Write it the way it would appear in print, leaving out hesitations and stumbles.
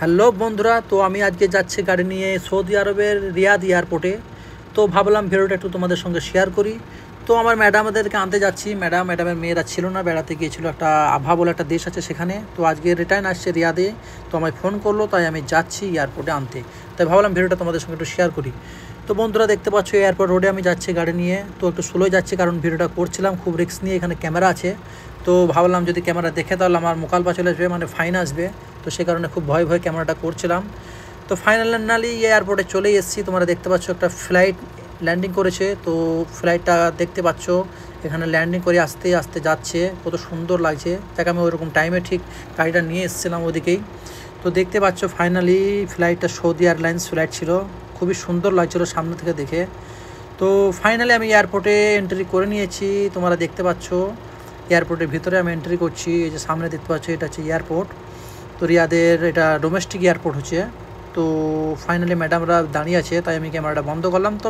Hello বন্ধুরা, তো আমি আজকে যাচ্ছি গাড়ি নিয়ে সৌদি আরবের রিয়াদ এয়ারপোর্টে। তো ভাবলাম ভিডিওটা একটু তোমাদের সঙ্গে শেয়ার করি। তো আমার ম্যাডামদেরকে আনতে যাচ্ছি। ম্যাডামের মেয়েরা ছিল না, বেড়াতে গিয়েছিল একটা আভা বলে একটা দেশ আছে সেখানে। তো আজকে রিটার্ন আসছে রিয়াদে, তো আমায় ফোন করলো, তাই আমি যাচ্ছি এয়ারপোর্টে আনতে। তাই ভাবলাম ভিডিওটা তোমাদের সঙ্গে একটু শেয়ার করি। তো বন্ধুরা দেখতে পাচ্ছ এয়ারপোর্ট রোডে আমি যাচ্ছি গাড়ি নিয়ে। তো একটু স্লোই যাচ্ছি কারণ ভিডিওটা করছিলাম খুব রিস্ক নিয়ে, এখানে ক্যামেরা আছে। তো ভাবলাম যদি ক্যামেরা দেখে তাহলে আমার মোকালপা চলে আসবে, মানে ফাইন আসবে। তো সে কারণে খুব ভয় ক্যামেরাটা করছিলাম। তো ফাইনালি এয়ারপোর্টে চলে এসেছি। তোমরা দেখতে পাচ্ছ একটা ফ্লাইট ল্যান্ডিং করেছে। তো ফ্লাইটটা দেখতে পাচ্ছ এখানে ল্যান্ডিং করে আস্তে আস্তে যাচ্ছে, কত সুন্দর লাগছে। যাকে আমি ওইরকম টাইমে ঠিক গাড়িটা নিয়ে এসেছিলাম ওদিকেই। তো দেখতে পাচ্ছ ফাইনালি ফ্লাইটটা সৌদি এয়ারলাইন্স ফ্লাইট ছিল, খুবই সুন্দর লাগছিলো সামনে থেকে দেখে। তো ফাইনালি আমি এয়ারপোর্টে এন্ট্রি করে নিয়েছি। তোমরা দেখতে পাচ্ছ এয়ারপোর্টের ভিতরে আমি এন্ট্রি করছি। এই যে সামনে দেখতে পাচ্ছ এটা হচ্ছে এয়ারপোর্ট। তো রিয়াদের এটা ডোমেস্টিক এয়ারপোর্ট হচ্ছে। তো ফাইনালি ম্যাডামরা দাঁড়িয়ে আছে, তাই আমি ক্যামেরাটা বন্ধ করলাম। তো